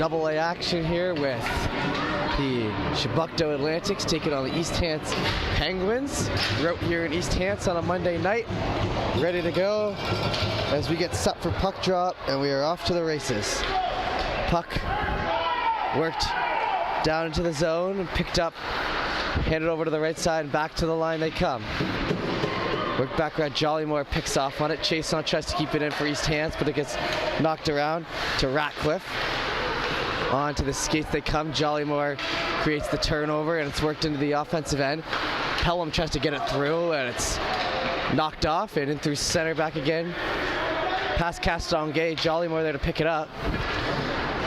AA action here with the Chebucto Atlantics taking on the East Hants Penguins. We're out here in East Hants on a Monday night, ready to go as we get set for puck drop, and we are off to the races. Puck worked down into the zone and picked up, handed over to the right side, and back to the line they come. Work back around, Jollymore picks off on it. Chason tries to keep it in for East Hants, but it gets knocked around to Ratcliffe. On to the skates they come. Jollymore creates the turnover, and it's worked into the offensive end. Pelham tries to get it through, and it's knocked off and in through center back again. Past Castonguay, Jollymore there to pick it up.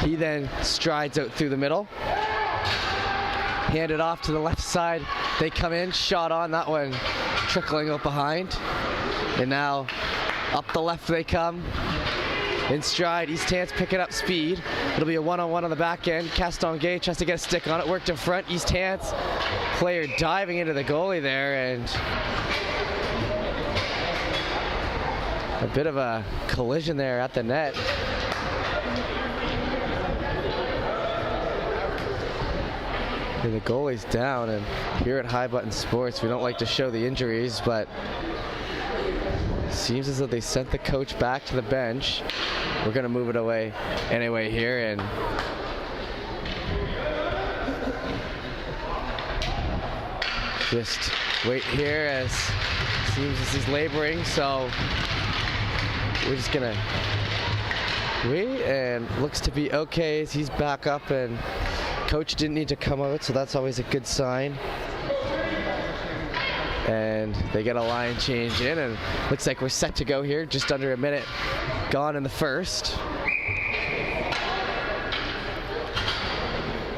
He then strides out through the middle. Handed off to the left side. They come in, shot on, that one trickling out behind. And now up the left they come. In stride, East Hants picking up speed. It'll be a one-on-one on the back end. Castonguay tries to get a stick on it, worked in front. East Hants player diving into the goalie there, and a bit of a collision there at the net. And the goalie's down, and here at High Button Sports we don't like to show the injuries, but seems as though they sent the coach back to the bench. We're gonna move it away anyway here, and just wait here as seems as he's laboring, so we're just gonna wait, and looks to be okay as he's back up, and coach didn't need to come out, so that's always a good sign. And they get a line change in, and looks like we're set to go here. Just under a minute gone in the first.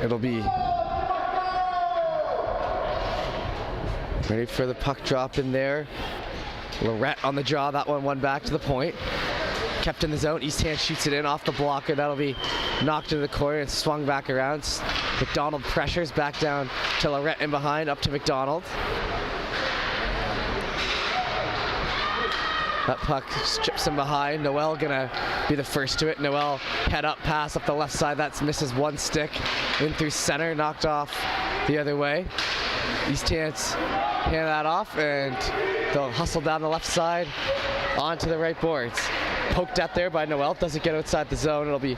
It'll be ready for the puck drop in there. Lorette on the draw, that one back to the point. Kept in the zone, East Hants shoots it in off the blocker. That'll be knocked into the corner and swung back around. McDonald pressures back down to Lorette in behind, up to McDonald. That puck strips him behind. Noel gonna be the first to it. Noel head up pass up the left side. That misses one stick. In through center, knocked off the other way. East Hants hand that off, and they'll hustle down the left side onto the right boards. Poked at there by Noel. Doesn't get outside the zone. It'll be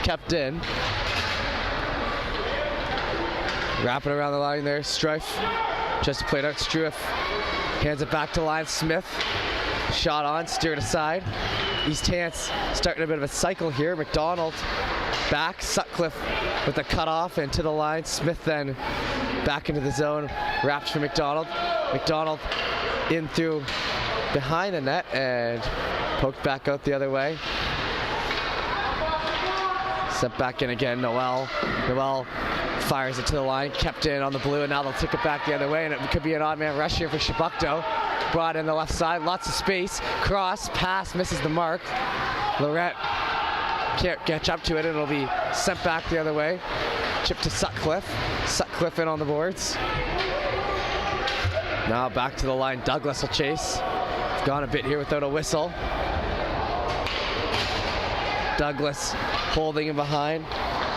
kept in. Wrapping around the line there. Strife just played out. Struiff hands it back to line. Smith. Shot on, steered aside. East Hants starting a bit of a cycle here. McDonald back, Sutcliffe with a cutoff and to the line. Smith then back into the zone, wraps for McDonald. McDonald in through behind the net and poked back out the other way. Sent back in again, Noel. Noel fires it to the line, kept in on the blue, and now they'll take it back the other way, and it could be an odd man rush here for Chebucto. Brought in the left side, lots of space. Cross, pass, misses the mark. Lorette can't catch up to it. It'll be sent back the other way. Chip to Sutcliffe. Sutcliffe in on the boards. Now back to the line. Douglas will chase. Gone a bit here without a whistle. Douglas holding him behind.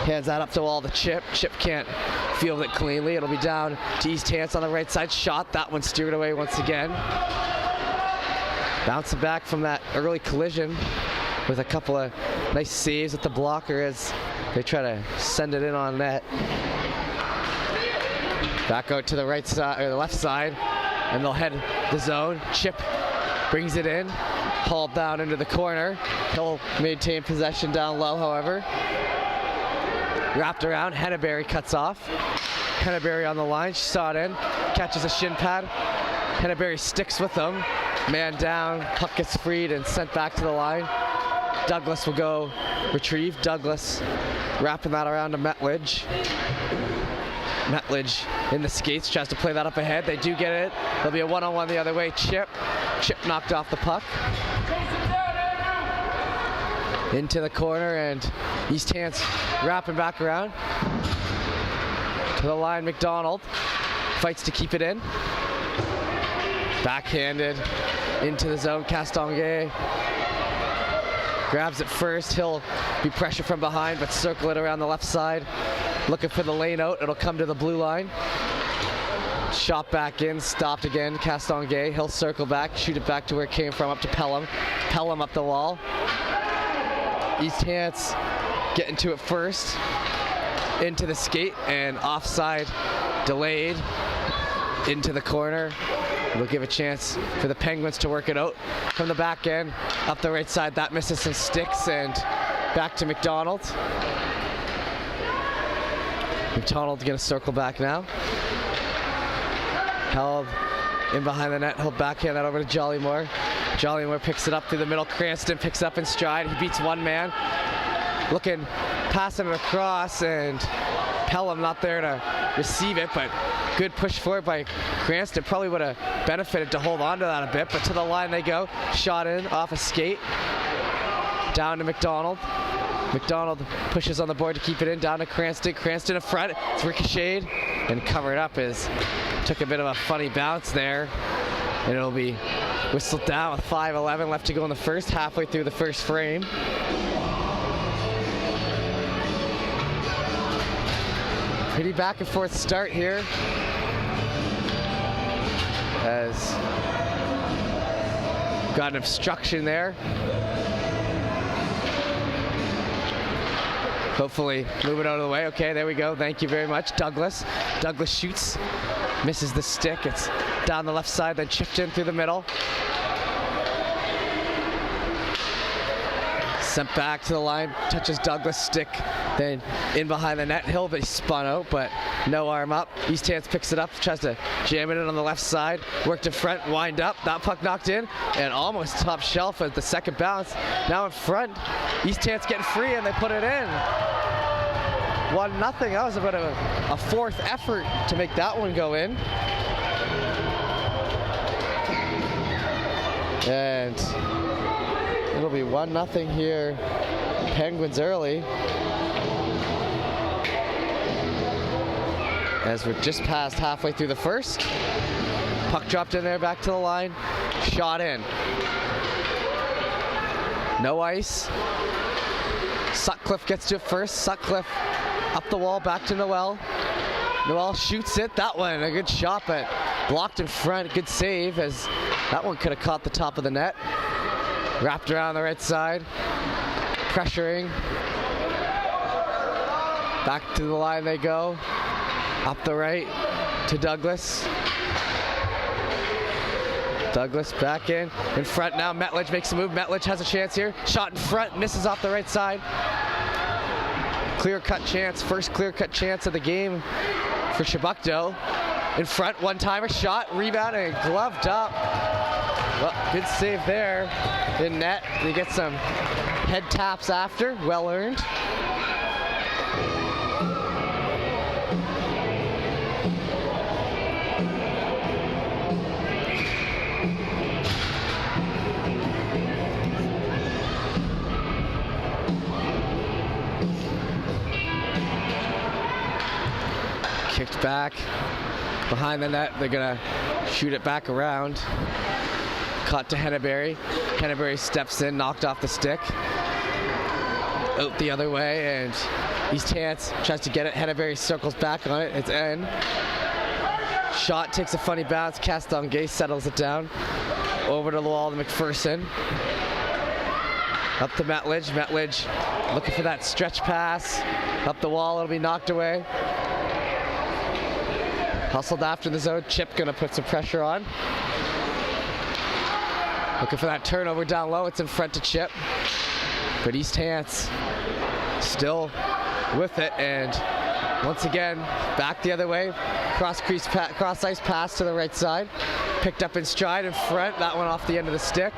Hands that up to all the Chip. Chip can't field it cleanly. It'll be down to East Hants on the right side. Shot, that one steered away once again. Bouncing back from that early collision with a couple of nice saves at the blocker as they try to send it in on net. Back out to the right side, or the left side, and they'll head the zone. Chip brings it in, hauled down into the corner. He'll maintain possession down low, however. Wrapped around, Henneberry cuts off. Henneberry on the line, she saw it in, catches a shin pad. Henneberry sticks with them. Man down, puck gets freed and sent back to the line. Douglas will go retrieve. Douglas wrapping that around to Metledge. Metledge in the skates, tries to play that up ahead. They do get it. There'll be a one-on-one the other way. Chip knocked off the puck. Into the corner, and East Hants wrapping back around. To the line, McDonald fights to keep it in. Backhanded into the zone, Castonguay grabs it first. He'll be pressure from behind, but circle it around the left side. Looking for the lane out. It'll come to the blue line. Shot back in, stopped again. Castonguay. He'll circle back, shoot it back to where it came from, up to Pelham. Pelham up the wall. East Hants getting to it first. Into the skate and offside delayed. Into the corner. It'll give a chance for the Penguins to work it out. From the back end, up the right side, that misses some sticks, and back to McDonald. McDonald's gonna circle back now. Held in behind the net, he'll backhand that over to Jollymore. Jollymore picks it up through the middle, Cranston picks it up in stride, he beats one man. Looking, passing it across, and Pelham not there to receive it, but good push forward by Cranston. Probably would have benefited to hold on to that a bit, but to the line they go. Shot in off a skate. Down to McDonald. McDonald pushes on the board to keep it in. Down to Cranston. Cranston in front. It's ricocheted and covered up as took a bit of a funny bounce there. And it'll be whistled down with 5:11 left to go in the first, halfway through the first frame. Pretty back and forth start here. As got an obstruction there. Hopefully move it out of the way. Okay, there we go. Thank you very much. Douglas. Douglas shoots. Misses the stick. It's down the left side, then chipped in through the middle. Sent back to the line, touches Douglas' stick, then in behind the net. He'll be spun out, but no arm up. East Hants picks it up, tries to jam it in on the left side. Worked in front, wind up, that puck knocked in, and almost top shelf at the second bounce. Now in front, East Hants getting free, and they put it in. 1-0. That was about a fourth effort to make that one go in. And it'll be 1-0 here. Penguins early. As we're just past halfway through the first. Puck dropped in there, back to the line. Shot in. No ice. Sutcliffe gets to it first. Sutcliffe up the wall, back to Noel. Noel shoots it. That one, a good shot, but blocked in front. Good save, as that one could have caught the top of the net. Wrapped around the right side. Pressuring. Back to the line they go. Up the right to Douglas. Douglas back in front now. Metledge makes a move. Metledge has a chance here. Shot in front, misses off the right side. Clear-cut chance, first clear-cut chance of the game for Chebucto. In front, one-timer, shot, rebound, and gloved up. Well, good save there in net. They get some head taps after, well earned. Kicked back behind the net. They're gonna shoot it back around. Caught to Henneberry. Henneberry steps in, knocked off the stick. Out the other way, and East Hants tries to get it. Henneberry circles back on it. It's in. Shot takes a funny bounce. Castonguay settles it down. Over to the wall to McPherson. Up to Metledge. Metledge looking for that stretch pass. Up the wall, it'll be knocked away. Hustled after the zone. Chip gonna put some pressure on. Looking for that turnover down low. It's in front to Chip. But East Hants still with it, and once again back the other way. Cross ice pass to the right side. Picked up in stride in front. That one off the end of the stick.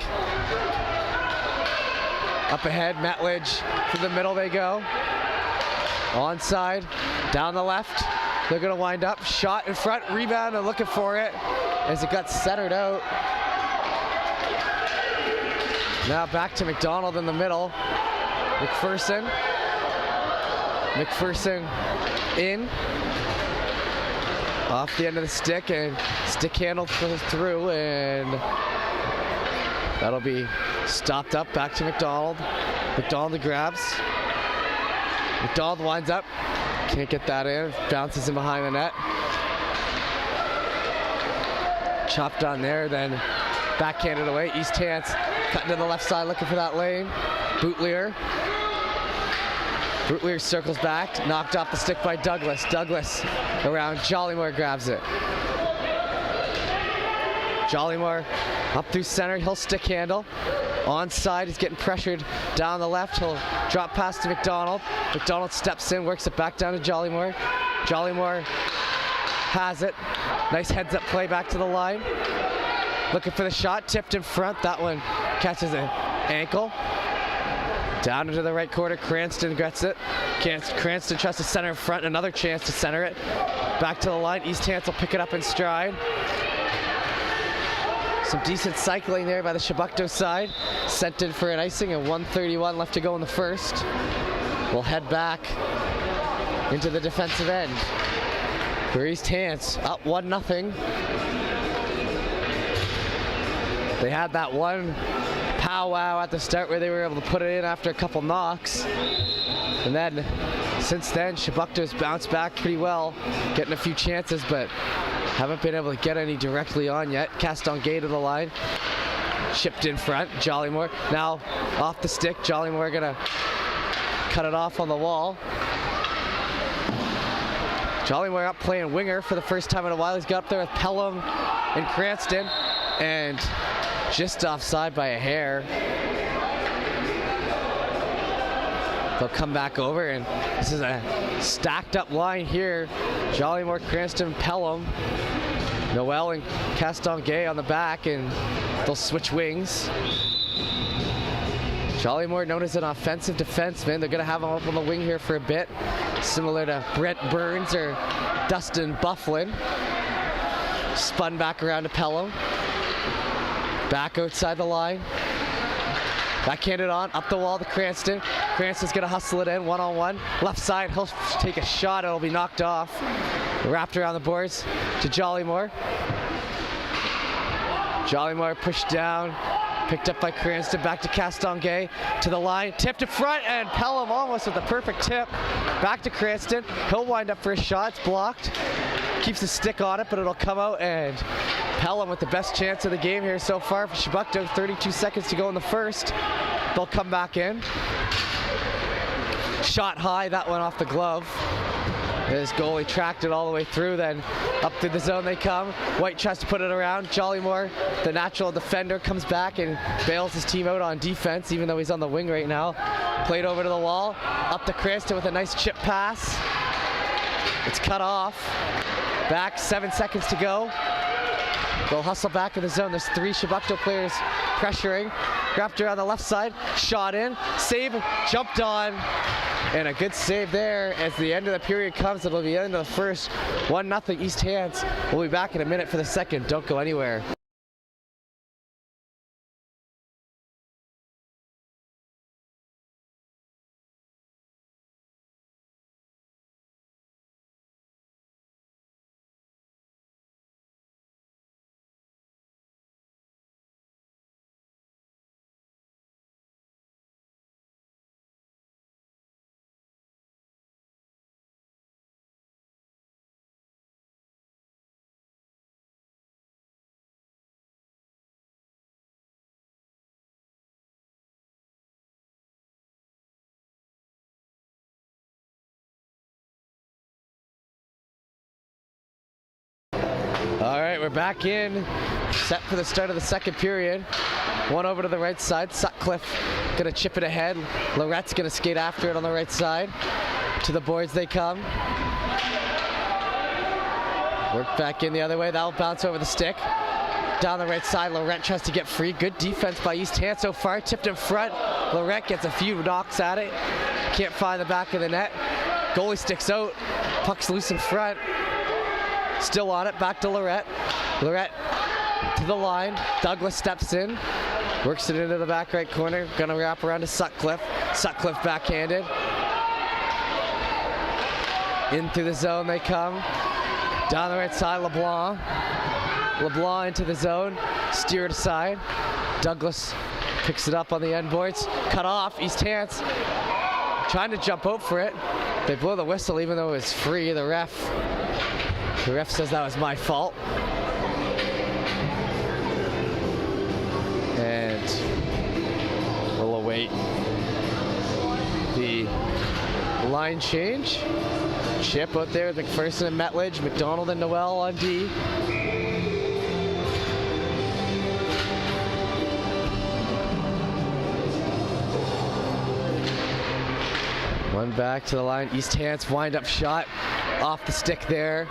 Up ahead, Metledge to the middle they go. Onside, down the left. They're gonna wind up. Shot in front, rebound, and looking for it as it got centered out. Now back to McDonald in the middle. McPherson. McPherson in. Off the end of the stick, and stick handle through, and that'll be stopped up. Back to McDonald. McDonald grabs. McDonald winds up. Can't get that in. Bounces in behind the net. Chopped on there, then backhanded away. East Hants cutting to the left side looking for that lane. Bootleer. Bootleer circles back. Knocked off the stick by Douglas. Douglas around. Jollymore grabs it. Jollymore up through center. He'll stick handle. Onside, he's getting pressured down the left. He'll drop pass to McDonald. McDonald steps in, works it back down to Jollymore. Jollymore has it. Nice heads-up play back to the line. Looking for the shot, tipped in front. That one catches an ankle. Down into the right corner, Cranston gets it. Cranston tries to center in front, another chance to center it. Back to the line, East Hants will pick it up in stride. Some decent cycling there by the Chebucto side. Sent in for an icing and 1:31 left to go in the first. We'll head back into the defensive end. For East Hants, up 1-0. They had that one powwow at the start where they were able to put it in after a couple knocks. And then, since then, Chebucto's bounced back pretty well, getting a few chances, but haven't been able to get any directly on yet. Castonguay to the line. Chipped in front. Jollymore now off the stick. Jollymore gonna cut it off on the wall. Jollymore up playing winger for the first time in a while. He's got up there with Pelham and Cranston, and just offside by a hair. They'll come back over, and this is a stacked up line here. Jollymore, Cranston, Pelham, Noel and Castonguay on the back, and they'll switch wings. Jollymore known as an offensive defenseman. They're gonna have him up on the wing here for a bit, similar to Brent Burns or Dustin Bufflin. Spun back around to Pelham. Back outside the line. Backhanded on, up the wall to Cranston. Cranston's gonna hustle it in, one-on-one. Left side, he'll take a shot, it'll be knocked off. Wrapped around the boards to Jollymore. Jollymore pushed down, picked up by Cranston, back to Castonguay, to the line, tipped in front, and Pelham almost with a perfect tip. Back to Cranston, he'll wind up for a shot, it's blocked. Keeps the stick on it, but it'll come out, and Pelham with the best chance of the game here so far for Chebucto. 32 seconds to go in the first. They'll come back in. Shot high, that one off the glove. His goalie tracked it all the way through, then up through the zone they come. White tries to put it around. Jollymore, the natural defender, comes back and bails his team out on defense, even though he's on the wing right now. Played over to the wall, up to Cranston with a nice chip pass. It's cut off. Back, 7 seconds to go. They'll hustle back in the zone. There's 3 Chebucto players pressuring. Wrapped around the left side, shot in, save, jumped on, and a good save there. As the end of the period comes, it'll be the end of the first. 1-0 East Hants. We'll be back in a minute for the second. Don't go anywhere. All right, we're back in, set for the start of the second period. One over to the right side. Sutcliffe gonna chip it ahead. Lorette's gonna skate after it on the right side. To the boards they come. Work back in the other way. That'll bounce over the stick. Down the right side, Lorette tries to get free. Good defense by East Hants so far. Tipped in front. Lorette gets a few knocks at it. Can't find the back of the net. Goalie sticks out. Puck's loose in front. Still on it, back to Lorette. Lorette to the line. Douglas steps in. Works it into the back right corner. Gonna wrap around to Sutcliffe. Sutcliffe backhanded. In through the zone they come. Down the right side, LeBlanc. LeBlanc into the zone. Steered aside. Douglas Picks it up on the end boards. Cut off. East Hants trying to jump out for it. They blow the whistle even though it was free. The ref says that was my fault. And we'll await the line change. Chip out there with McPherson and Metledge. McDonald and Noel on D. One back to the line. East Hants wind-up shot off the stick there.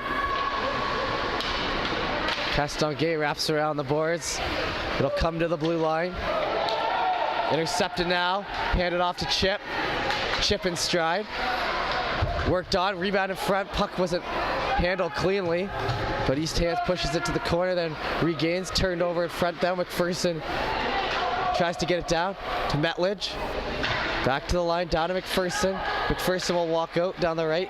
Castonguay wraps around the boards. It'll come to the blue line. Intercepted now. Handed off to Chip. Chip in stride. Worked on. Rebound in front. Puck wasn't handled cleanly, but East Hants pushes it to the corner, then regains. Turned over in front. Down McPherson tries to get it down to Metledge. Back to the line, down to McPherson. McPherson will walk out down the right.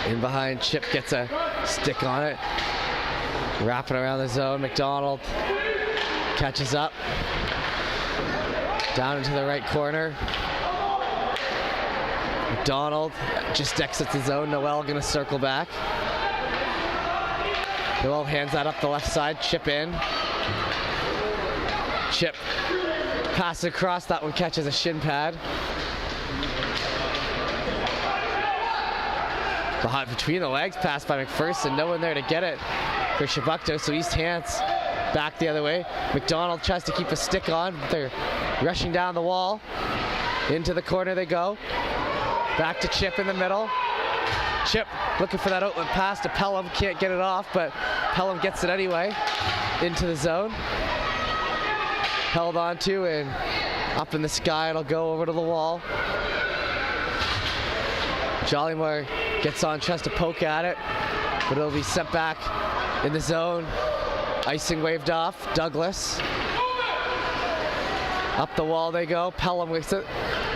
In behind, Chip gets a stick on it. Wrapping around the zone, McDonald catches up. Down into the right corner. McDonald just exits the zone. Noel gonna circle back. Noel hands that up the left side, Chip in. Chip pass across, that one catches a shin pad. Behind between the legs, pass by McPherson, no one there to get it for Chebucto, so East Hants back the other way. McDonald tries to keep a stick on, they're rushing down the wall. Into the corner they go. Back to Chip in the middle. Chip looking for that outlet pass to Pelham, can't get it off, but Pelham gets it anyway. Into the zone. Held on to, and up in the sky it'll go over to the wall. Jollymore gets on, tries to poke at it, but it'll be sent back in the zone. Icing waved off. Douglas. Up the wall they go. Pelham with it.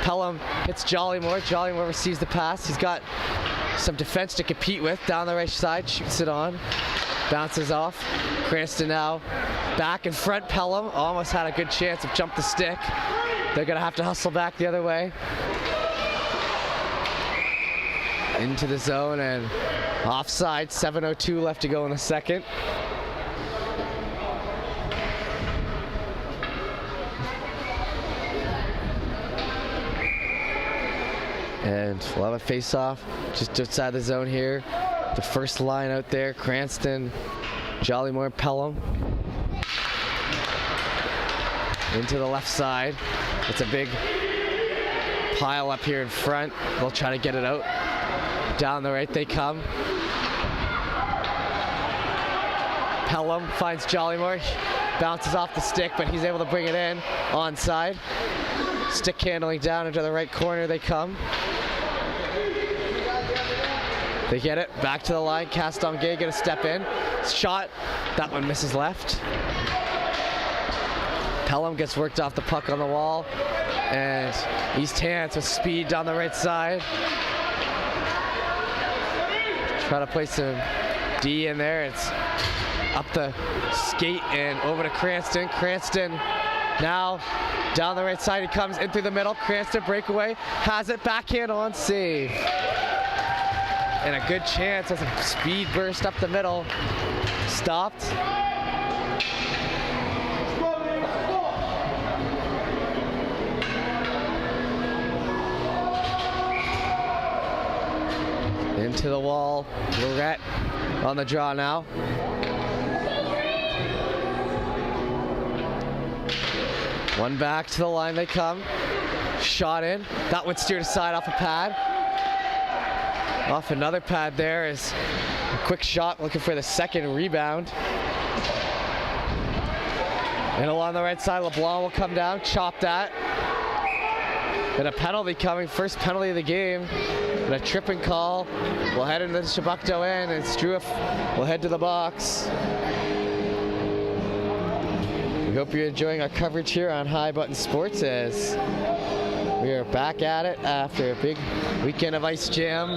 Pelham hits Jollymore. Jollymore receives the pass. He's got some defense to compete with. Down the right side, shoots it on. Bounces off. Cranston now back in front. Pelham almost had a good chance of jump the stick. They're gonna have to hustle back the other way. Into the zone and offside. 7:02 left to go in the second. And we'll have a face-off just outside the zone here. The first line out there, Cranston, Jollymore, Pelham. Into the left side. It's a big pile up here in front. They'll try to get it out. Down the right they come. Pelham finds Jollymore. Bounces off the stick, but he's able to bring it in. Onside. Stick handling down into the right corner they come. They get it, back to the line. Castonguay gonna step in. Shot, that one misses left. Pelham gets worked off the puck on the wall. And East Hants with speed down the right side. Try to play some D in there. It's up the skate and over to Cranston. Cranston now down the right side. He comes in through the middle. Cranston breakaway, has it, backhand on, save. And a good chance as a speed burst up the middle. Stopped. Into the wall. Lorette on the draw now. One back to the line they come. Shot in. That one steered aside off a pad. Off another pad there is a quick shot looking for the second rebound. And along the right side, LeBlanc will come down, chop that. And a penalty coming, first penalty of the game. And a tripping call. We'll head into the Chebucto end, and Struff will head to the box. We hope you're enjoying our coverage here on High Button Sports as we are back at it after a big weekend of Ice Jam.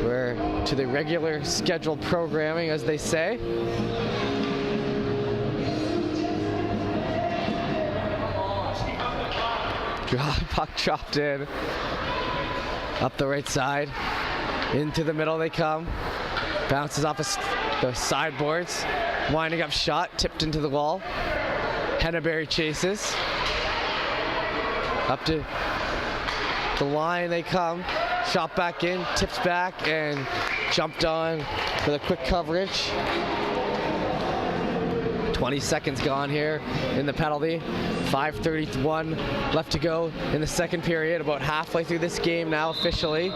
We're to the regular scheduled programming, as they say. Puck dropped in. Up the right side. Into the middle they come. Bounces off the sideboards. Winding up shot. Tipped into the wall. Henneberry chases. Up to the line they come. Shot back in. Tips back and jumped on for the quick coverage. 20 seconds gone here in the penalty. 5:31 left to go in the second period. About halfway through this game now officially.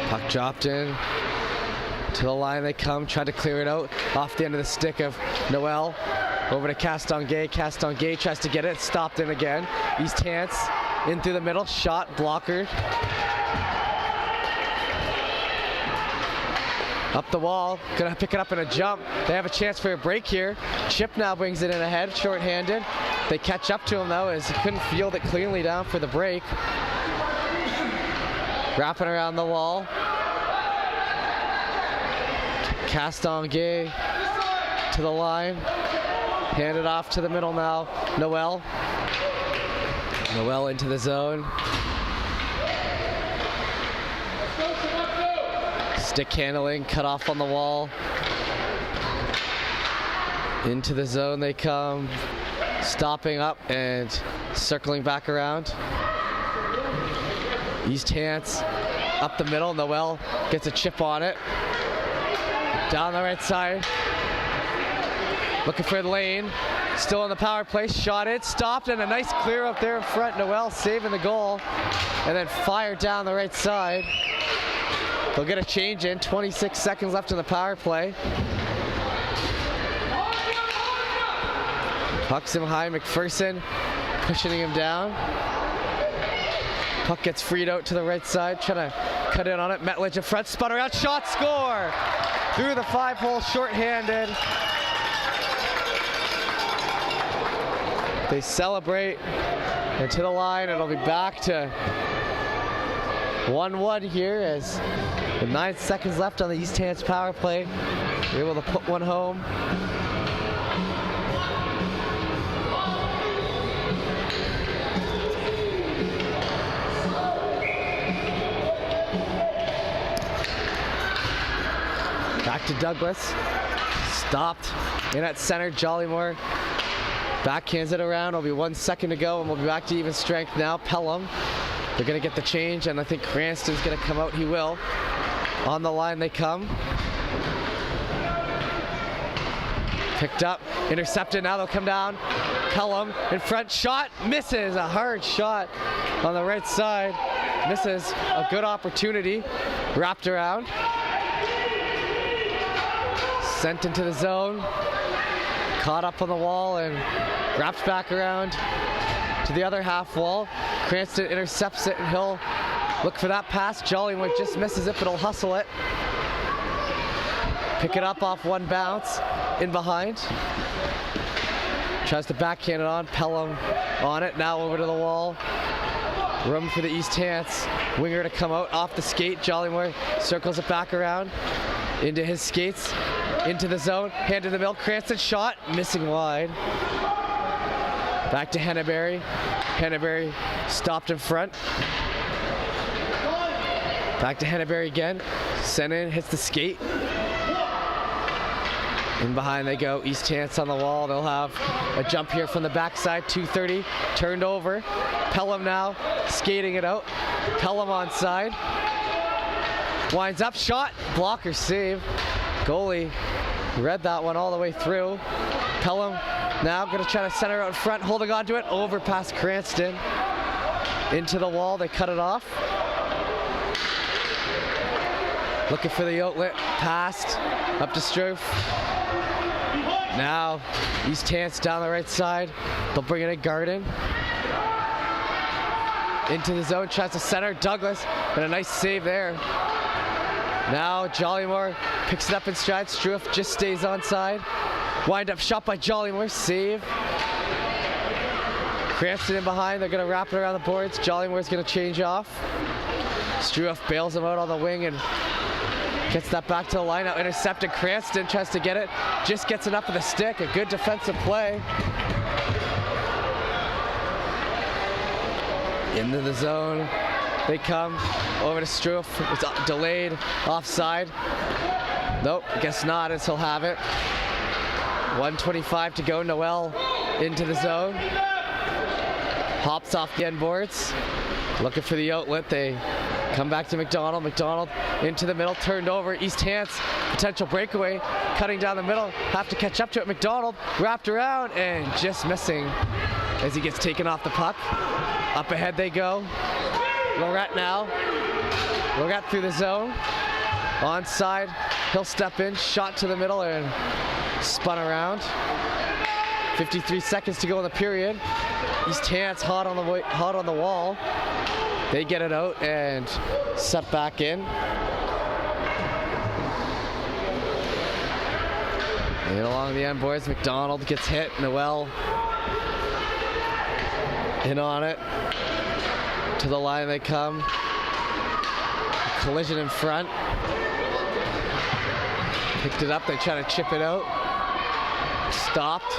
Puck dropped in. To the line they come. Tried to clear it out. Off the end of the stick of Noel. Over to Castonguay. Castonguay tries to get it. Stopped in again. East Hants in through the middle. Shot. Blocker. Up the wall, gonna pick it up in a jump. They have a chance for a break here. Chip now brings it in ahead, short-handed. They catch up to him though as he couldn't field it cleanly down for the break. Wrapping around the wall. Castonguay to the line. Handed off to the middle now. Noel. Noel into the zone. Stick handling, cut off on the wall. Into the zone they come. Stopping up and circling back around. East Hants up the middle. Noel gets a chip on it. Down the right side. Looking for the lane. Still on the power play. Shot it. Stopped and a nice clear up there in front. Noel saving the goal. And then fired down the right side. They'll get a change in. 26 seconds left in the power play. Pucks him high. McPherson pushing him down. Puck gets freed out to the right side. Trying to cut in on it. Metledge in front. Spun around. Shot. Score! Through the 5-hole short-handed. They celebrate. And to the line. It'll be back to 1-1 here as with 9 seconds left on the East Hants power play. They're able to put one home. Back to Douglas. Stopped in at center. Jollymore backhands it around. It'll be 1 second to go and we'll be back to even strength now. Pelham. They're going to get the change, and I think Cranston's going to come out. He will. On the line they come. Picked up, intercepted. Now they'll come down. Pelham in front. Shot. Misses. A hard shot on the right side. Misses a good opportunity. Wrapped around. Sent into the zone. Caught up on the wall and wrapped back around to the other half wall. Cranston intercepts it and he'll look for that pass. Jollymore just misses it, but he'll hustle it. Pick it up off one bounce. In behind. Tries to backhand it on. Pelham on it. Now over to the wall. Room for the East Hants winger to come out off the skate. Jollymore circles it back around into his skates. Into the zone. Hand to the middle. Cranston shot. Missing wide. Back to Henneberry. Henneberry stopped in front. Back to Henneberry again. Sent in, hits the skate. In behind they go. East Hants on the wall. They'll have a jump here from the backside. 2:30. Turned over. Pelham now skating it out. Pelham on side. Winds up. Shot. Blocker save. Goalie read that one all the way through. Pelham now going to try to center out in front, holding on to it, over past Cranston. Into the wall, they cut it off. Looking for the outlet, passed, up to Struff. Now, East Hants down the right side. They'll bring it in Garden. Into the zone, tries to center, Douglas, and a nice save there. Now, Jollymore picks it up in stride. Struff just stays onside. Wind up shot by Jollymore, save. Cranston in behind, they're gonna wrap it around the boards. Jollymore's gonna change off. Struff bails him out on the wing and Gets that back to the line, now intercepted. Cranston tries to get it, just gets enough of the stick. A good defensive play. Into the zone they come. Over to Struff. It's delayed, offside. Nope, guess not, as he'll have it. 1:25 to go. Noel into the zone. Hops off the end boards. Looking for the outlet. They come back to McDonald. McDonald into the middle, turned over. East Hants, potential breakaway, cutting down the middle. Have to catch up to it. McDonald wrapped around and just missing as he gets taken off the puck. Up ahead they go. Lorette now. Lorette through the zone. Onside. He'll step in. Shot to the middle and spun around. 53 seconds to go in the period. East Hants hot on the wall. They get it out and set back in. And along the end boards, McDonald gets hit. Noel in on it. To the line they come. Collision in front. Picked it up, they try to chip it out. Stopped.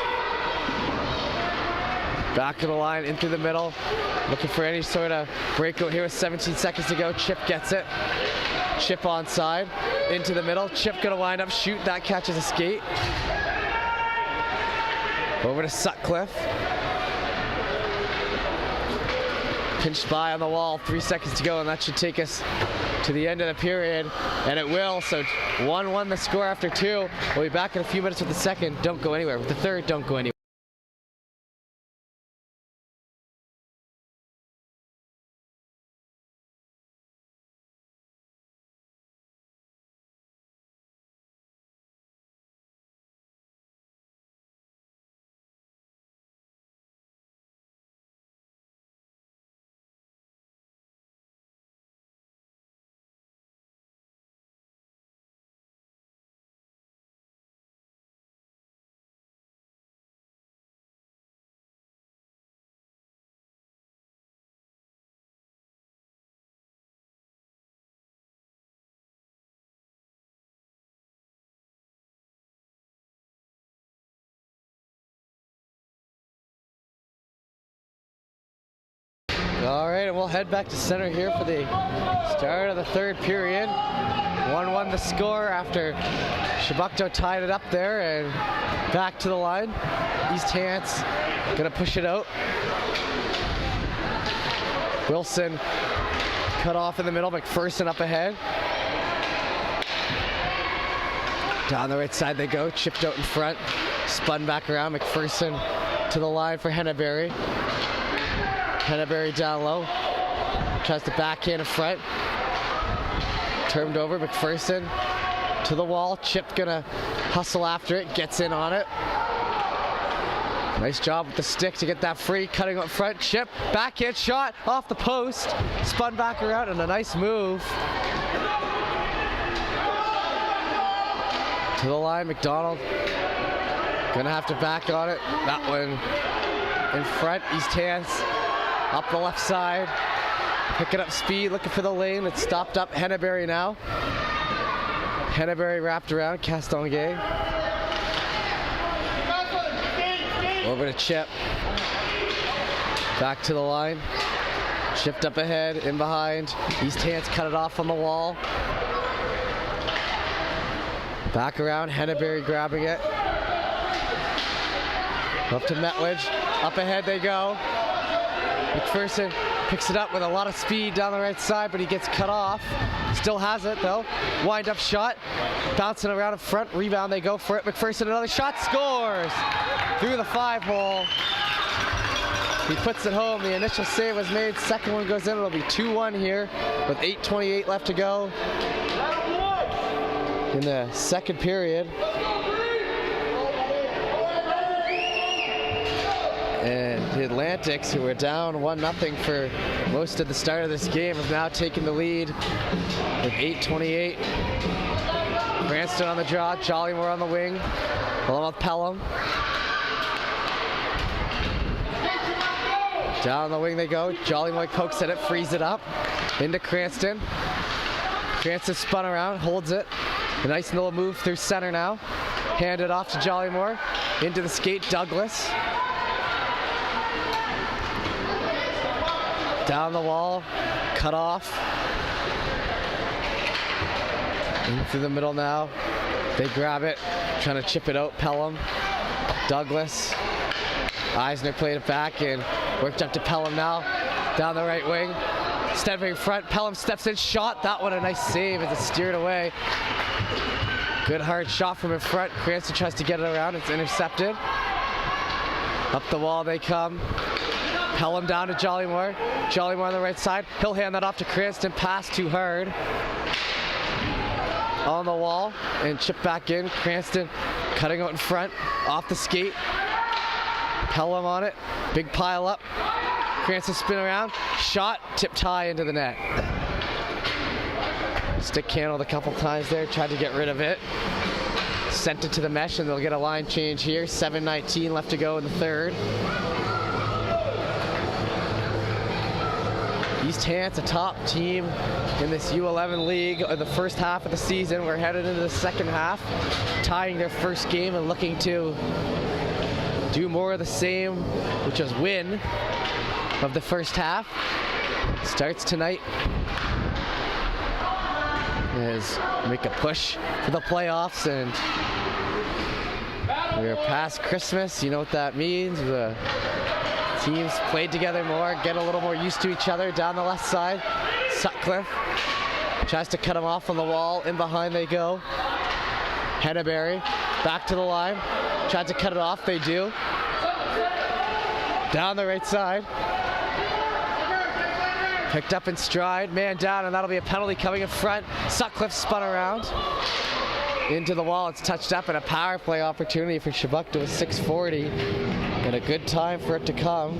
Back of the line, in through the middle. Looking for any sort of breakout here with 17 seconds to go. Chip gets it. Chip onside. Into the middle. Chip gonna wind up, shoot. That catches a skate. Over to Sutcliffe. Pinched by on the wall, 3 seconds to go, and that should take us to the end of the period, and it will. So 1-1 the score after 2. We'll be back in a few minutes with the second. Don't go anywhere. With the third, don't go anywhere. All right, and we'll head back to center here for the start of the third period. 1-1 the score after Shabukto tied it up there, and back to the line. East Hants gonna push it out. Wilson cut off in the middle. McPherson up ahead. Down the right side they go. Chipped out in front. Spun back around. McPherson to the line for Henneberry. Henneberry down low. Tries to backhand in front. Turned over. McPherson to the wall. Chip gonna hustle after it. Gets in on it. Nice job with the stick to get that free. Cutting up front. Chip. Backhand shot off the post. Spun back around and a nice move. To the line. McDonald gonna have to back on it. That one in front. East Hants up the left side. Picking up speed. Looking for the lane. It's stopped up. Henneberry now. Henneberry wrapped around. Castonguay. Over to Chip. Back to the line. Chipped up ahead. In behind. East Hants cut it off on the wall. Back around. Henneberry grabbing it. Up to Metledge. Up ahead they go. McPherson picks it up with a lot of speed down the right side, but he gets cut off. Still has it though. Wind up shot. Bouncing around in front. Rebound, they go for it. McPherson, another shot, scores! Through the 5-hole. He puts it home. The initial save was made. Second one goes in. It'll be 2-1 here with 8:28 left to go in the second period. And the Atlantics, who were down 1-0 for most of the start of this game, have now taken the lead with 8:28. Cranston on the draw, Jollymore on the wing, along with Pelham. Down the wing they go. Jollymore pokes at it, frees it up. Into Cranston. Cranston spun around, holds it. A nice little move through center now. Hand it off to Jollymore. Into the skate, Douglas. Down the wall, cut off. In through the middle now. They grab it, trying to chip it out. Pelham, Douglas. Eisner played it back and worked up to Pelham now. Down the right wing. Stepping in front, Pelham steps in, shot. That one a nice save as it's steered away. Good hard shot from in front. Cranston tries to get it around. It's intercepted. Up the wall they come. Pelham down to Jollymore. Jollymore on the right side. He'll hand that off to Cranston. Pass too hard. On the wall and chip back in. Cranston cutting out in front. Off the skate. Pelham on it. Big pile up. Cranston spin around. Shot. Tipped high into the net. Stick handled a couple times there. Tried to get rid of it. Sent it to the mesh and they'll get a line change here. 7:19 left to go in the third. East Hants, a top team in this U11 league in the first half of the season. We're headed into the second half, tying their first game and looking to do more of the same, which is win of the first half. Starts tonight. As make a push for the playoffs, and we're past Christmas. You know what that means. The teams played together more, get a little more used to each other. Down the left side, Sutcliffe tries to cut him off on the wall. In behind they go. Henneberry back to the line. Tried to cut it off. They do. Down the right side. Picked up in stride. Man down, and that'll be a penalty coming in front. Sutcliffe spun around. Into the wall. It's touched up, and a power play opportunity for Chibukta with 6:40. And a good time for it to come.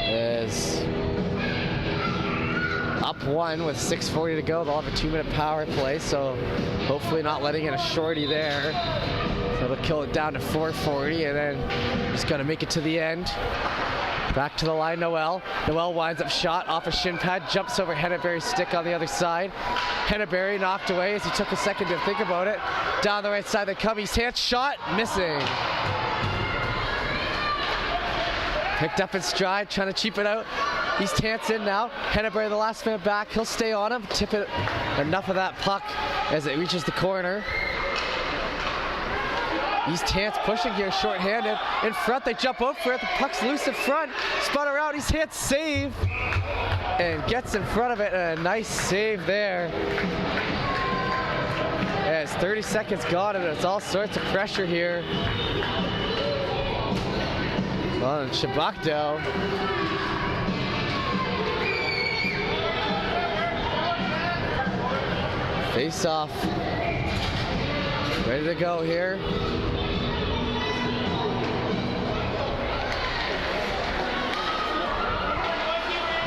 As up one with 6:40 to go, they'll have a 2-minute power play, so hopefully not letting in a shorty there. So it'll kill it down to 4:40, and then just got to make it to the end. Back to the line, Noel. Noel winds up shot off a shin pad, jumps over Henneberry's stick on the other side. Henneberry knocked away as he took a second to think about it. Down the right side they come. East Hants shot, missing. Picked up in stride, trying to cheap it out. East Hants in now. Henneberry, the last man back. He'll stay on him, tip it. Enough of that puck as it reaches the corner. East Hants pushing here, short-handed. In front, they jump out for it. The puck's loose in front. Spun around, East Hants save. And gets in front of it, and a nice save there. As 30 seconds gone, and it's all sorts of pressure here on Chibukta. Face off. Ready to go here.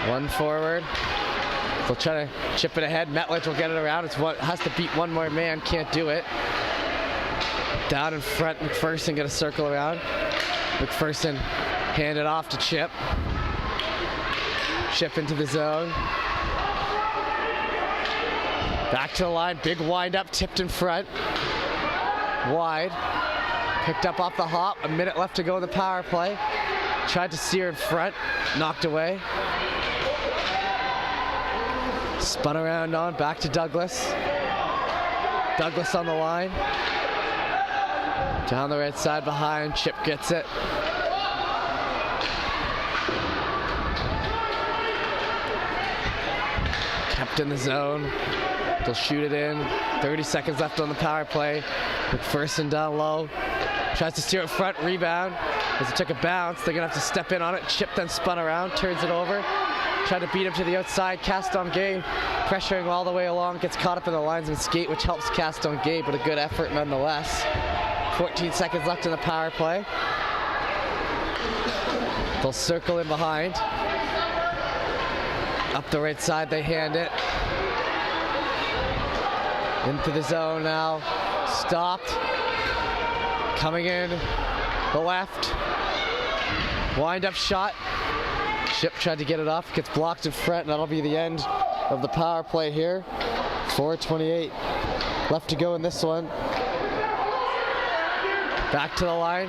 One forward. They'll try to chip it ahead. Metledge will get it around. It's what has to beat one more man. Can't do it. Down in front, McPherson gonna circle around. McPherson hand it off to Chip. Chip into the zone. Back to the line. Big wind up, tipped in front. Wide. Picked up off the hop. A minute left to go in the power play. Tried to steer in front. Knocked away. Spun around on, back to Douglas. Douglas on the line. Down the right side behind, Chip gets it. Kept in the zone. They'll shoot it in. 30 seconds left on the power play. McPherson down low. Tries to steer it front, rebound. As it took a bounce, they're gonna have to step in on it. Chip then spun around, turns it over. Tried to beat him to the outside. Caston Gay pressuring all the way along. Gets caught up in the linesman's skate, which helps Caston Gay, but a good effort nonetheless. 14 seconds left in the power play. They'll circle in behind. Up the right side, they hand it. Into the zone now. Stopped. Coming in the left. Wind up shot. Ship tried to get it off, gets blocked in front, and that'll be the end of the power play here. 4:28 left to go in this one. Back to the line,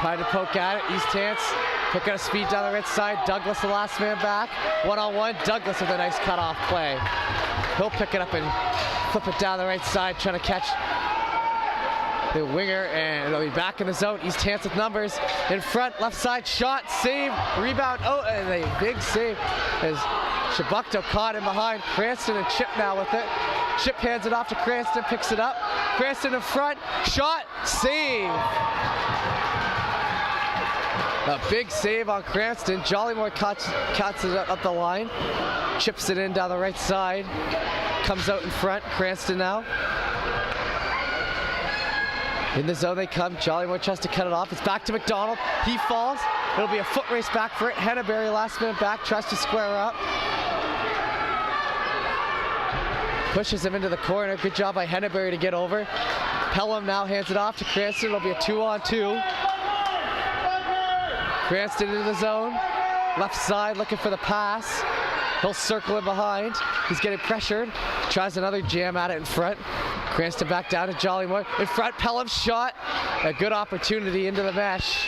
trying to poke at it. East Hants picking up speed down the right side. Douglas the last man back. One-on-one, Douglas with a nice cutoff play. He'll pick it up and flip it down the right side, trying to catch the winger, and they'll be back in the zone. East Hants with numbers in front, left side shot, save, rebound, oh, and a big save as Chebucto caught him behind. Cranston and Chip now with it. Chip hands it off to Cranston, picks it up. Cranston in front, shot, save. A big save on Cranston. Jollymore cuts it up the line, chips it in down the right side, comes out in front. Cranston now. In the zone they come. Jollymore tries to cut it off. It's back to McDonald. He falls. It'll be a foot race back for it. Henneberry last minute back, tries to square up. Pushes him into the corner. Good job by Henneberry to get over. Pelham now hands it off to Cranston. It'll be a 2-on-2. Cranston into the zone. Left side looking for the pass. He'll circle in behind. He's getting pressured. Tries another jam at it in front. Cranston back down to Jollymore. In front, Pelham's shot. A good opportunity into the mesh.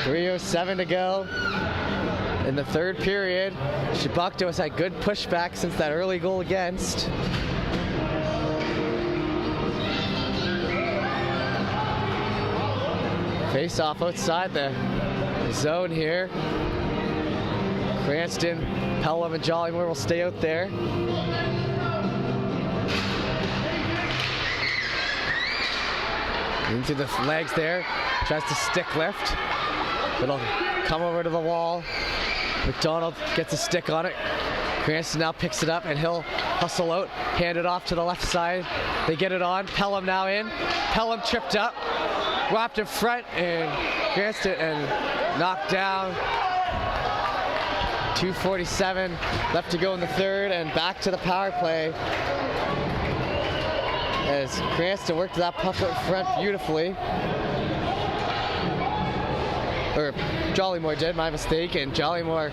.307 to go in the third period. Chebucto has had good pushback since that early goal against. Face off outside the zone here. Cranston, Pelham, and Jollymore will stay out there. Into the legs there. Tries to stick lift. It'll come over to the wall. McDonald gets a stick on it. Cranston now picks it up and he'll hustle out. Hand it off to the left side. They get it on. Pelham now in. Pelham tripped up. Wrapped in front and Cranston and knocked down. 2:47 left to go in the third, and back to the power play as Cranston worked that puck out front beautifully. Or Jollymore did, my mistake, and Jollymore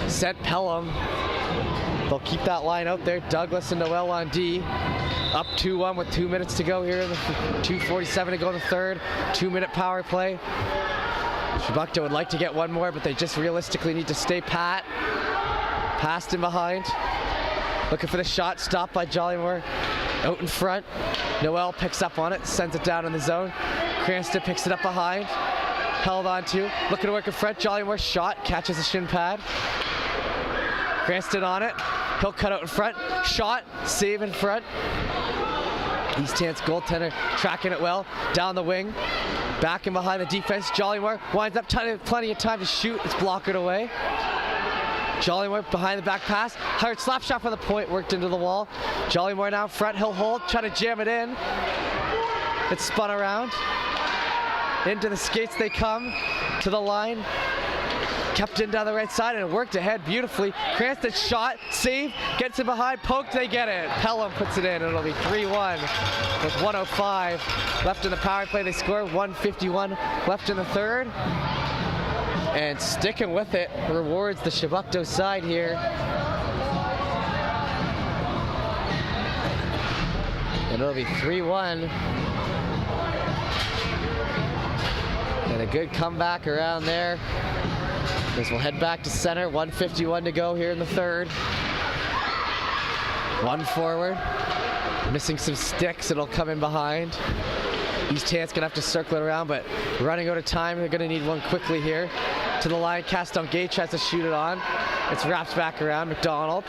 sent Pelham. They'll keep that line out there. Douglas and Noel on D. Up 2-1 with 2 minutes to go here. 2:47 to go in the third. 2-minute power play. Chebucto would like to get one more, but they just realistically need to stay pat. Passed in behind. Looking for the shot. Stopped by Jollymore. Out in front. Noel picks up on it. Sends it down in the zone. Cranston picks it up behind. Held on to. Looking to work in front. Jollymore shot. Catches the shin pad. Cranston on it. He'll cut out in front. Shot. Save in front. East Hants goaltender tracking it well. Down the wing. Back in behind the defense. Jollymore winds up plenty of time to shoot. It's blocked away. Jollymore behind the back pass. Hard slap shot for the point. Worked into the wall. Jollymore now in front. He'll hold. Try to jam it in. It's spun around. Into the skates they come. To the line. Kept in down the right side and worked ahead beautifully. Cranston shot, save, gets it behind, poked, they get it. Pelham puts it in, and it'll be 3-1 with 1:05 left in the power play. They score 1:51 left in the third. And sticking with it rewards the Chebucto side here. And it'll be 3-1. And a good comeback around there. As we'll head back to center. 1:51 to go here in the third. One forward. Missing some sticks. It'll come in behind. East Hants gonna have to circle it around, but running out of time. They're gonna need one quickly here. To the line. Castonguay tries to shoot it on. It's wrapped back around. McDonald.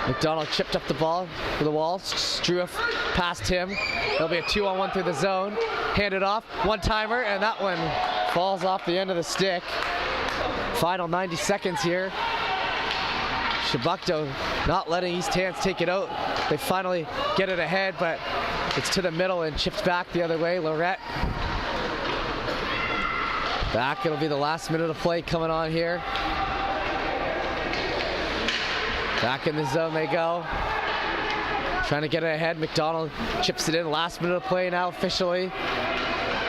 McDonald chipped up the ball for the wall. Struff past him. There'll be a 2-on-1 through the zone. Handed off. One-timer, and that one falls off the end of the stick. Final 90 seconds here. Chebucto not letting East Hants take it out. They finally get it ahead, but it's to the middle and chipped back the other way. Lorette back. It'll be the last minute of play coming on here. Back in the zone they go. Trying to get it ahead. McDonald chips it in. Last minute of play now officially.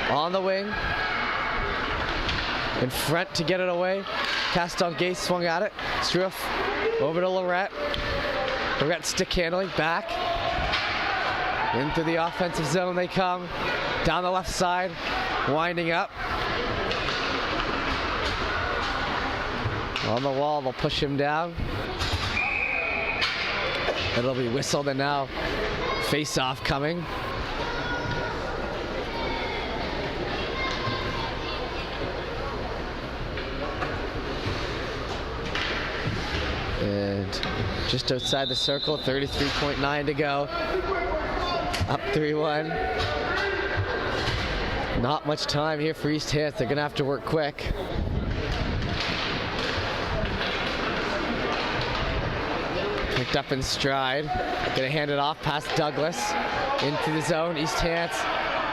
On the wing. In front to get it away. Castonguay swung at it. Struff over to Lorette. Lorette stick handling. Back. Into the offensive zone they come. Down the left side. Winding up. On the wall, they'll push him down. It'll be whistled, and now face-off coming. And just outside the circle, 33.9 to go. Up 3-1. Not much time here for East Hants. They're going to have to work quick. Picked up in stride. Gonna hand it off past Douglas. Into the zone. East Hants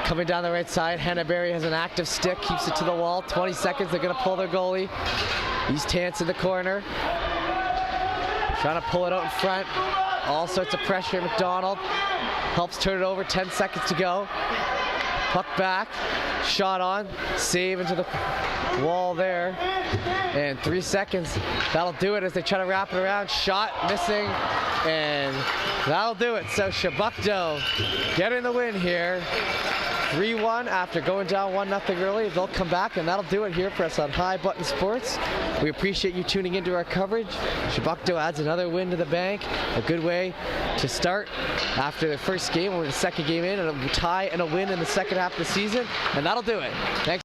coming down the right side. Hannah Berry has an active stick. Keeps it to the wall. 20 seconds. They're gonna pull their goalie. East Hants in the corner. Trying to pull it out in front. All sorts of pressure. McDonald helps turn it over. 10 seconds to go. Puck back. Shot on. Save into the wall there. And 3 seconds. That'll do it as they try to wrap it around. Shot missing. And that'll do it. So Shabukdo getting the win here. 3-1 after going down 1-0 early. They'll come back, and that'll do it here for us on High Button Sports. We appreciate you tuning into our coverage. Shabukdo adds another win to the bank. A good way to start after the first game. We're the second game in, and a tie and a win in the second half of the season. And that'll do it. Thanks.